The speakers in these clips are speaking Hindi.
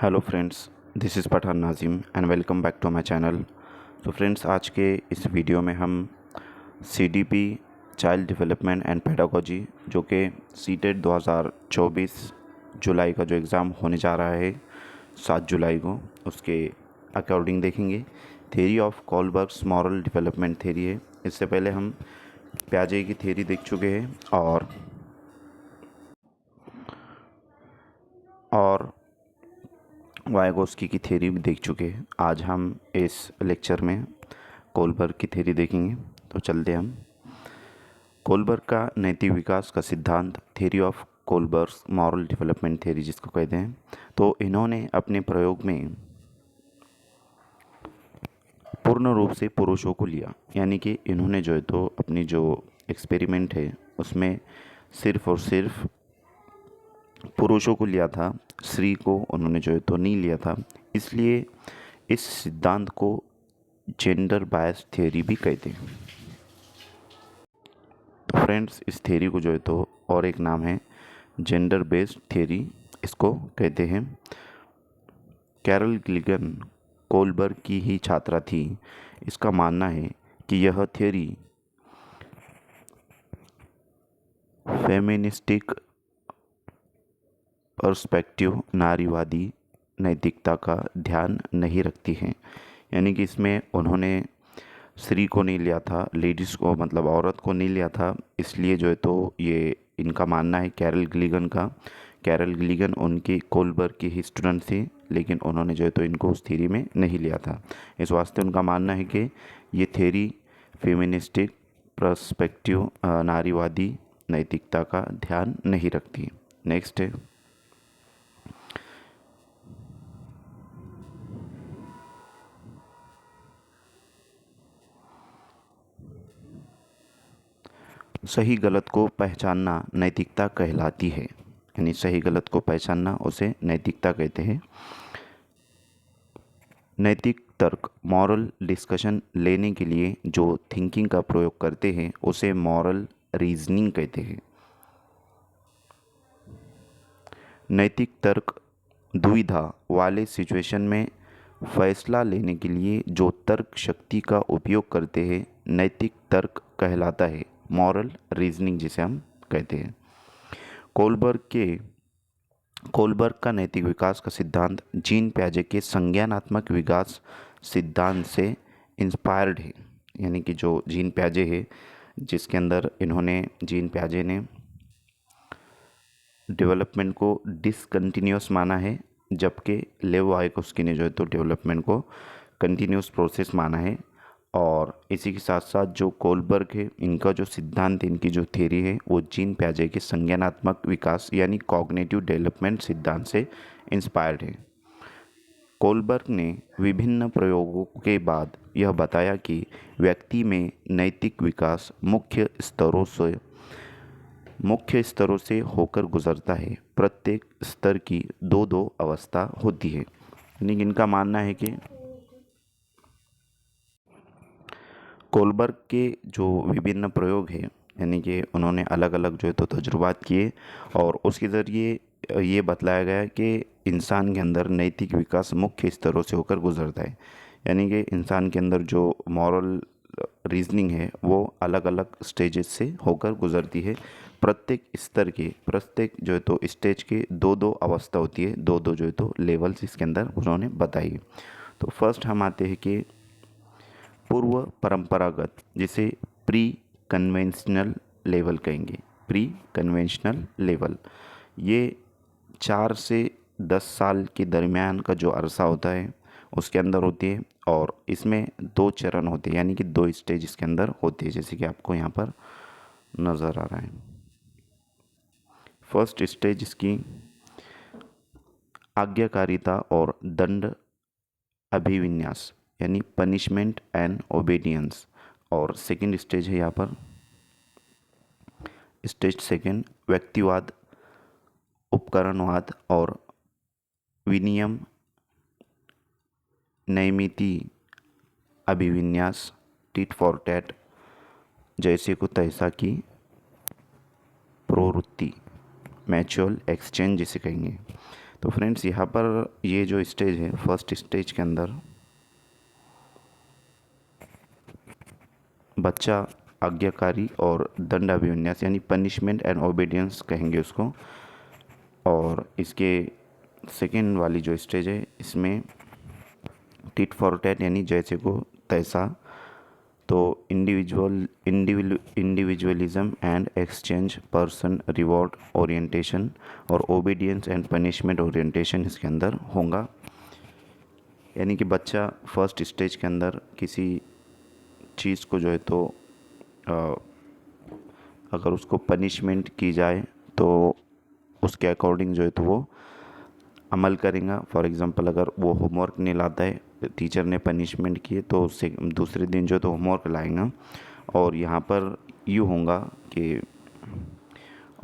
Hello friends, this is Pathan Nazim and welcome back to my channel. तो फ्रेंड्स, आज के इस वीडियो में हम CDP child development and pedagogy जो कि सीटेट 2024 जुलाई का जो एग्ज़ाम होने जा रहा है 7 जुलाई को, उसके अकॉर्डिंग देखेंगे। Theory of Kohlberg's moral development theory है। इससे पहले हम प्याजे की थ्योरी देख चुके हैं और वाइगोस्की की थ्योरी भी देख चुके हैं। आज हम इस लेक्चर में कोलबर्ग की थ्योरी देखेंगे। तो चलते हैं हम। कोलबर्ग का नैतिक विकास का सिद्धांत, theory of Kohlberg's moral development theory जिसको कहते हैं। तो इन्होंने अपने प्रयोग में पूर्ण रूप से पुरुषों को लिया, यानी कि इन्होंने जो है तो अपनी जो एक्सपेरिमेंट है उसमें सिर्फ और सिर्फ पुरुषों को लिया था, स्त्री को उन्होंने जो है तो नहीं लिया था। इसलिए इस सिद्धांत को जेंडर बायस थ्योरी भी कहते हैं। तो फ्रेंड्स, इस थ्योरी को जो है तो और एक नाम है जेंडर बेस्ड थ्योरी, इसको कहते हैं। कैरल गिलिगन कोलबर्ग की ही छात्रा थी। इसका मानना है कि यह थ्योरी फेमिनिस्टिक पर्सपेक्टिव, नारीवादी नैतिकता का ध्यान नहीं रखती हैं। यानी कि इसमें उन्होंने स्त्री को नहीं लिया था, लेडीज़ को मतलब औरत को नहीं लिया था। इसलिए जो है तो ये इनका मानना है कैरल गिलिगन का। कैरल गिलिगन उनकी कोलबर्ग की ही स्टूडेंट थी, लेकिन उन्होंने जो है तो इनको उस थ्योरी में नहीं लिया था। इस वास्ते उनका मानना है कि ये थ्योरी फेमिनिस्टिक पर्सपेक्टिव, नारीवादी नैतिकता का ध्यान नहीं रखती। नेक्स्ट है सही गलत को पहचानना नैतिकता कहलाती है। यानी सही गलत को पहचानना उसे नैतिकता कहते हैं। नैतिक तर्क, मॉरल डिस्कशन लेने के लिए जो थिंकिंग का प्रयोग करते हैं उसे मॉरल रीजनिंग कहते हैं। नैतिक तर्क दुविधा वाले सिचुएशन में फैसला लेने के लिए जो तर्क शक्ति का उपयोग करते हैं नैतिक तर्क कहलाता है, मॉरल रीजनिंग जिसे हम कहते हैं। कोलबर्ग का नैतिक विकास का सिद्धांत जीन प्याजे के संज्ञानात्मक विकास सिद्धांत से इंस्पायर्ड है। यानी कि जो जीन प्याजे है, जिसके अंदर जीन प्याजे ने डेवलपमेंट को डिसकंटिन्यूस माना है, जबकि लेव वाइकोस्की ने जो है तो डेवलपमेंट को कंटिन्यूस प्रोसेस माना है। और इसी के साथ साथ जो कोलबर्ग है, इनका जो सिद्धांत, इनकी जो थ्योरी है वो जीन प्याजे के संज्ञानात्मक विकास यानी कॉग्निटिव डेवलपमेंट सिद्धांत से इंस्पायर्ड है। कोलबर्ग ने विभिन्न प्रयोगों के बाद यह बताया कि व्यक्ति में नैतिक विकास मुख्य स्तरों से होकर गुजरता है। प्रत्येक स्तर की दो दो अवस्था होती है। यानी इनका मानना है कि कोलबर्ग के जो विभिन्न प्रयोग हैं, यानी कि उन्होंने अलग अलग जो है तो तजुर्बात किए और उसके ज़रिए ये बतलाया गया कि इंसान के अंदर नैतिक विकास मुख्य स्तरों से होकर गुजरता है। यानी कि इंसान के अंदर जो मॉरल रीजनिंग है वो अलग अलग स्टेजेस से होकर गुजरती है। प्रत्येक जो है तो स्टेज के दो दो अवस्था होती है, दो दो जो है तो लेवल्स इसके अंदर उन्होंने बताई। तो फर्स्ट हम आते हैं कि पूर्व परंपरागत, जिसे प्री कन्वेंशनल लेवल कहेंगे। प्री कन्वेंशनल लेवल ये 4 से 10 साल के दरमियान का जो अरसा होता है उसके अंदर होती है और इसमें 2 चरण होते हैं, यानी कि 2 स्टेज इसके अंदर होते हैं, जैसे कि आपको यहाँ पर नज़र आ रहा है। फर्स्ट स्टेज इसकी आज्ञाकारिता और दंड अभिविन्यास यानी पनिशमेंट एंड ओबीडियंस। और सेकंड स्टेज है यहाँ पर स्टेज सेकंड व्यक्तिवाद, उपकरणवाद और विनियम नैमिति अभिविन्यास, टिट फॉर टैट, जैसे को तैसा की प्रवृत्ति, म्यूचुअल एक्सचेंज जिसे कहेंगे। तो फ्रेंड्स यहाँ पर ये जो स्टेज है, फर्स्ट स्टेज के अंदर बच्चा आज्ञाकारी और दंड अभिविन्यास यानी पनिशमेंट एंड ओबीडियंस कहेंगे उसको। और इसके सेकेंड वाली जो स्टेज है इसमें टिट फॉर टैट यानी जैसे को तैसा। तो individualism and exchange, person reward orientation और ओबीडियंस एंड पनिशमेंट ओरिएंटेशन इसके अंदर होगा। यानी कि बच्चा फर्स्ट स्टेज के अंदर किसी चीज़ को जो है तो अगर उसको पनिशमेंट की जाए तो उसके अकॉर्डिंग जो है तो वो अमल करेगा। फॉर एग्ज़ाम्पल अगर वो होमवर्क नहीं लाता है, टीचर ने पनिशमेंट किए, तो उससे दूसरे दिन जो है तो होमवर्क लाएगा। और यहाँ पर यूँ होगा कि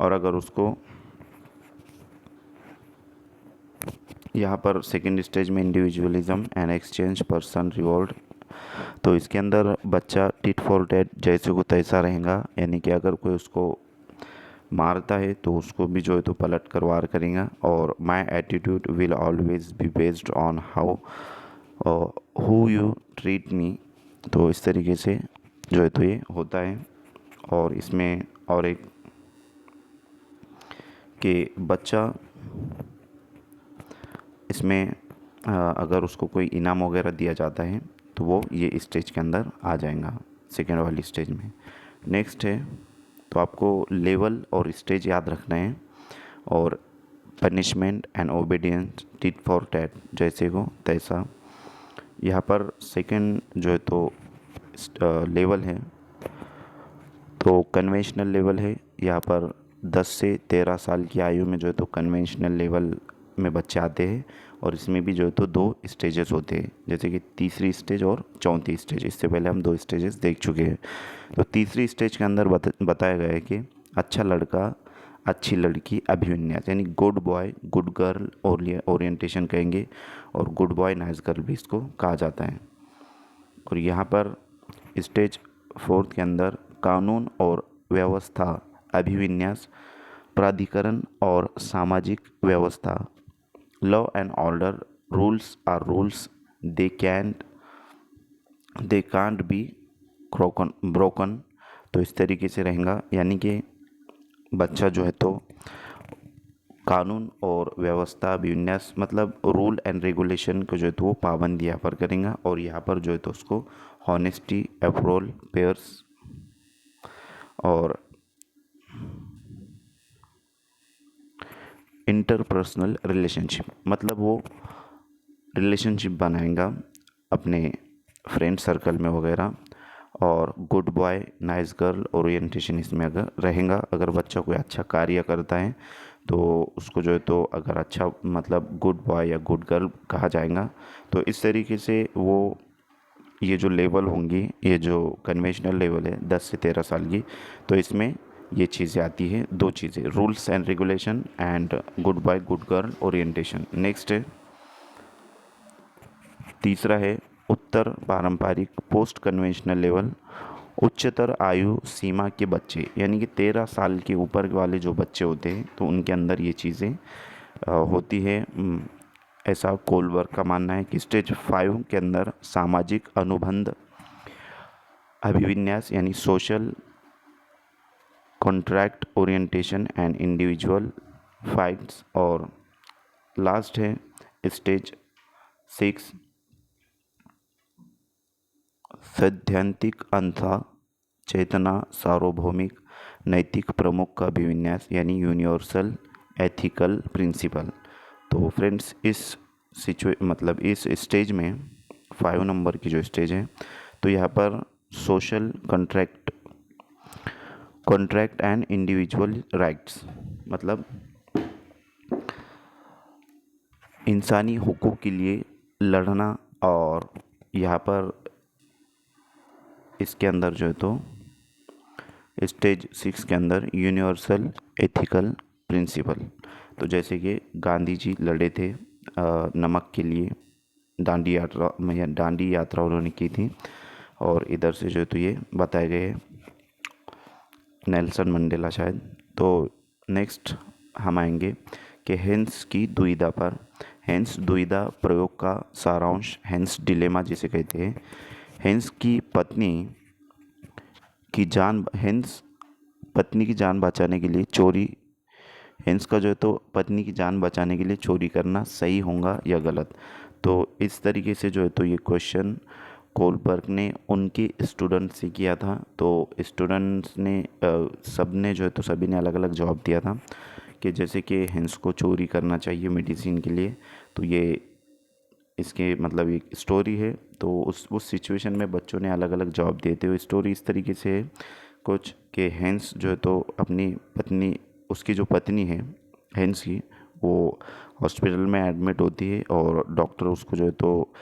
और अगर उसको यहाँ पर सेकेंड स्टेज में individualism and exchange, person reward, तो इसके अंदर बच्चा टिट फॉर टैट जैसे को तैसा रहेगा। यानी कि अगर कोई उसको मारता है तो उसको भी जो है तो पलट कर वार करेगा। और my attitude will always be based on how who you treat me. तो इस तरीके से जो है तो ये होता है। और इसमें और एक कि बच्चा इसमें अगर उसको कोई इनाम वगैरह दिया जाता है तो वो ये स्टेज के अंदर आ जाएगा, सेकेंड वाली स्टेज में। नेक्स्ट है, तो आपको लेवल और स्टेज याद रखना है। और punishment and obedience, tit for tat जैसे को तैसा। यहाँ पर सेकंड जो है तो लेवल है, तो कन्वेंशनल लेवल है। यहाँ पर 10 से 13 साल की आयु में जो है तो कन्वेंशनल लेवल में बच्चे आते हैं। और इसमें भी जो है तो 2 स्टेजेस होते हैं, जैसे कि तीसरी स्टेज और चौथी स्टेज। इससे पहले हम 2 स्टेजेस देख चुके हैं। तो तीसरी स्टेज के अंदर बताया गया है कि अच्छा लड़का, अच्छी लड़की अभिविन्यास, यानी good boy good girl orientation कहेंगे। और गुड बॉय नाइस गर्ल भी इसको कहा जाता है। और यहाँ पर स्टेज फोर्थ के अंदर कानून और व्यवस्था, अभिविन्यास, प्राधिकरण और सामाजिक व्यवस्था, law and order, rules are rules, they can't be broken. तो इस तरीके से रहेगा। यानी कि बच्चा जो है तो कानून और व्यवस्था, अभिविन्यास मतलब रूल एंड रेगुलेशन को जो है तो वो पाबंदी यहाँ पर करेगा। और यहाँ पर जो है तो उसको हॉनेस्टी, अप्रोल, पेयर्स और इंटरपर्सनल रिलेशनशिप, मतलब वो रिलेशनशिप बनाएगा अपने फ्रेंड सर्कल में वगैरह। और good boy nice girl orientation इसमें अगर रहेगा। अगर बच्चा कोई अच्छा कार्य करता है तो उसको जो है तो अगर अच्छा मतलब गुड बॉय या गुड गर्ल कहा जाएगा। तो इस तरीके से वो ये जो लेवल होंगी, ये जो कन्वेंशनल लेवल है 10 से 13 साल की, तो इसमें ये चीज़ें आती है, 2 चीज़ें, rules and regulation and good boy good girl orientation. Next है, तीसरा है उत्तर पारंपरिक पोस्ट कन्वेंशनल लेवल, उच्चतर आयु सीमा के बच्चे, यानी कि 13 साल के ऊपर वाले जो बच्चे होते हैं तो उनके अंदर ये चीज़ें होती है। ऐसा कोलवर्ग का मानना है कि स्टेज 5 के अंदर सामाजिक अनुबंध, अभिविन्यास यानी social contract orientation and individual fights. और लास्ट है स्टेज 6 सैद्धांतिक अंतः चेतना, सार्वभौमिक नैतिक प्रमुख का अभिविन्यास यानी यूनिवर्सल एथिकल प्रिंसिपल। तो फ्रेंड्स इस मतलब इस स्टेज में 5 नंबर की जो स्टेज है, तो यहाँ पर social contract and individual rights, मतलब इंसानी हुकूक के लिए लड़ना। और यहाँ पर इसके अंदर जो है तो स्टेज 6 के अंदर यूनिवर्सल एथिकल प्रिंसिपल, तो जैसे कि गांधी जी लड़े थे नमक के लिए, दांडी यात्रा उन्होंने की थी। और इधर से जो है तो ये बताए गए नेल्सन मंडेला शायद। तो नेक्स्ट हम आएंगे कि हेंस की दुविधा पर। हेंस दुविधा प्रयोग का सारांश, हेंस डिलेमा जिसे कहते हैं। हेंस पत्नी की जान बचाने के लिए चोरी, हेंस का जो है तो पत्नी की जान बचाने के लिए चोरी करना सही होगा या गलत। तो इस तरीके से जो है तो ये क्वेश्चन कोलबर्ग ने उनके स्टूडेंट से किया था। तो स्टूडेंट्स ने सब ने जो है तो सभी ने अलग अलग जवाब दिया था कि जैसे कि हेंस को चोरी करना चाहिए मेडिसिन के लिए। तो ये इसके मतलब एक स्टोरी है। तो उस सिचुएशन में बच्चों ने अलग अलग जवाब दिए थे। वो स्टोरी इस तरीके से है कुछ कि हेंस जो है तो अपनी पत्नी, उसकी जो पत्नी है हेंस की, वो हॉस्पिटल में एडमिट होती है और डॉक्टर उसको जो है तो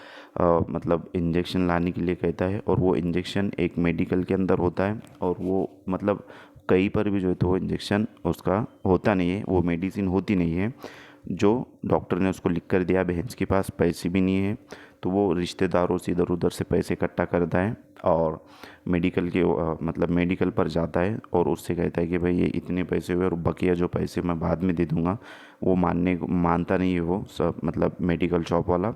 मतलब इंजेक्शन लाने के लिए कहता है। और वो इंजेक्शन एक मेडिकल के अंदर होता है और वो मतलब कहीं पर भी जो है तो वो इंजेक्शन उसका होता नहीं है, वो मेडिसिन होती नहीं है जो डॉक्टर ने उसको लिख कर दिया। अब हेंस के पास पैसे भी नहीं है, तो वो रिश्तेदारों से इधर उधर से पैसे इकट्ठा करता है और मतलब मेडिकल पर जाता है और उससे कहता है कि भाई ये इतने पैसे हुए और बकिया जो पैसे मैं बाद में दे दूँगा। वो मानता नहीं है वो सब, मतलब मेडिकल शॉप वाला।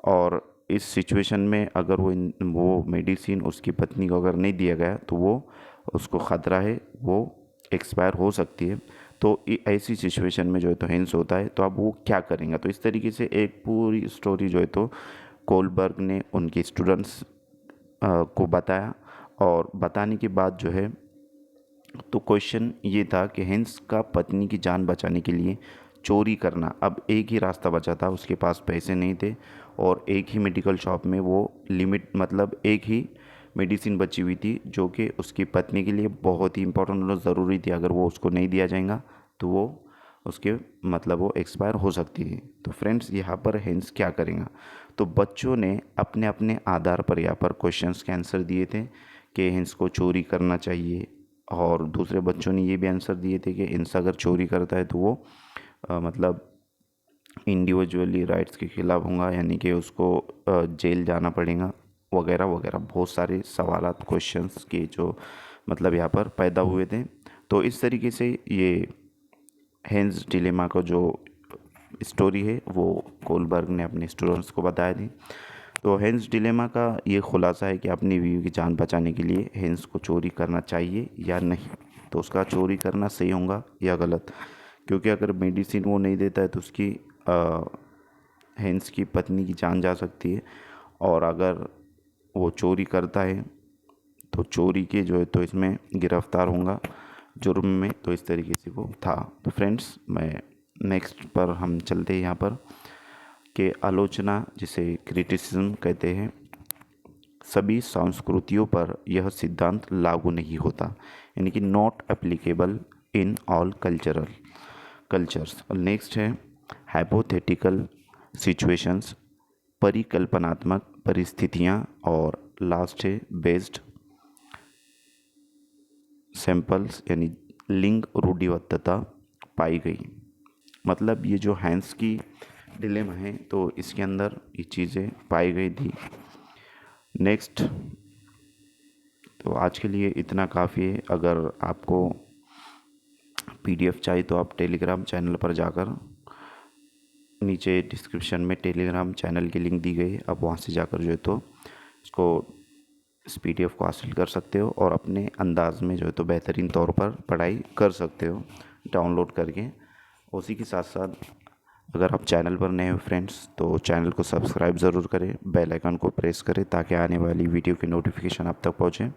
और इस सिचुएशन में अगर वो मेडिसिन उसकी पत्नी को अगर नहीं दिया गया तो वो उसको ख़तरा है, वो एक्सपायर हो सकती है। तो ऐसी सिचुएशन में जो है तो हेंस होता है, तो अब वो क्या करेंगे। तो इस तरीके से एक पूरी स्टोरी जो है तो कोलबर्ग ने उनके स्टूडेंट्स को बताया। और बताने के बाद जो है तो क्वेश्चन ये था कि हेंस का पत्नी की जान बचाने के लिए चोरी करना, अब एक ही रास्ता बचा था, उसके पास पैसे नहीं थे और एक ही मेडिकल शॉप में वो लिमिट मतलब एक ही मेडिसिन बची हुई थी जो कि उसकी पत्नी के लिए बहुत ही इंपॉर्टेंट और ज़रूरी थी। अगर वो उसको नहीं दिया जाएगा तो वो उसके मतलब वो एक्सपायर हो सकती है। तो फ्रेंड्स यहाँ पर हेंस क्या करेगा। तो बच्चों ने अपने अपने आधार पर यहाँ पर क्वेश्चंस के आंसर दिए थे कि हेंस को चोरी करना चाहिए। और दूसरे बच्चों ने ये भी आंसर दिए थे कि हेंस अगर चोरी करता है तो वो मतलब इंडिविजुअली राइट्स के खिलाफ होगा, यानी कि उसको जेल जाना पड़ेगा वगैरह वगैरह। बहुत सारे सवालात क्वेश्चंस के जो मतलब यहाँ पर पैदा हुए थे। तो इस तरीके से ये हेंस डिलेमा का जो स्टोरी है वो कोलबर्ग ने अपने स्टूडेंट्स को बताया थी। तो हेंस डिलेमा का ये खुलासा है कि अपनी बीवी की जान बचाने के लिए हेंस को चोरी करना चाहिए या नहीं। तो उसका चोरी करना सही होगा या गलत, क्योंकि अगर मेडिसिन वो नहीं देता है तो उसकी हेंस की पत्नी की जान जा सकती है। और अगर वो चोरी करता है तो चोरी के जो है तो इसमें गिरफ्तार होगा जुर्म में। तो इस तरीके से वो था। तो फ्रेंड्स मैं नेक्स्ट पर हम चलते हैं यहाँ पर कि आलोचना जिसे क्रिटिसिज्म कहते हैं। सभी संस्कृतियों पर यह सिद्धांत लागू नहीं होता, यानी कि not applicable in all cultures. और नेक्स्ट है हाइपोथेटिकल सिचुएशंस, परिकल्पनात्मक परिस्थितियाँ। और लास्ट है बेस्ड सैंपल्स, यानी लिंग रूढ़िबद्धता पाई गई। मतलब ये जो हेंस की डिलेमा है तो इसके अंदर ये चीज़ें पाई गई थी। नेक्स्ट, तो आज के लिए इतना काफ़ी है। अगर आपको पीडीएफ चाहिए तो आप टेलीग्राम चैनल पर जाकर, नीचे डिस्क्रिप्शन में टेलीग्राम चैनल की लिंक दी गई है, आप वहाँ से जाकर जो है तो इसको इस पीडीएफ को हासिल कर सकते हो और अपने अंदाज में जो है तो बेहतरीन तौर पर पढ़ाई कर सकते हो डाउनलोड करके। उसी के साथ साथ अगर आप चैनल पर नए हो फ्रेंड्स तो चैनल को सब्सक्राइब ज़रूर करें, बेल आइकन को प्रेस करें ताकि आने वाली वीडियो की नोटिफिकेशन आप तक पहुँचे।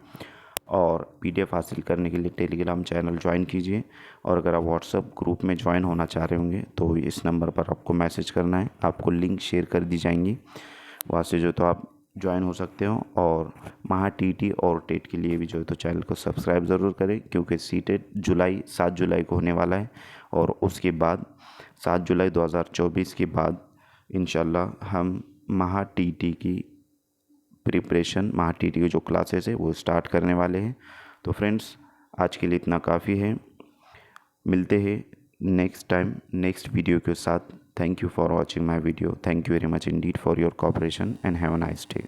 और पीडीएफ हासिल करने के लिए टेलीग्राम चैनल ज्वाइन कीजिए। और अगर आप व्हाट्सएप ग्रुप में ज्वाइन होना चाह रहे होंगे तो इस नंबर पर आपको मैसेज करना है, आपको लिंक शेयर कर दी जाएंगी, वहाँ से जो तो आप ज्वाइन हो सकते हो। और महा टीटी और टेट के लिए भी जो है तो चैनल को सब्सक्राइब ज़रूर करें, क्योंकि सीटेट 7 जुलाई को होने वाला है। और उसके बाद 7 जुलाई 2024 के बाद इंशाल्लाह हम महा टीटी की प्रिपरेशन, महा टीटी की जो क्लासेस है वो स्टार्ट करने वाले हैं। तो फ्रेंड्स आज के लिए इतना काफ़ी है, मिलते हैं नेक्स्ट टाइम नेक्स्ट वीडियो के साथ। Thank you for watching my video. Thank you very much Indeed for your cooperation and have a nice day.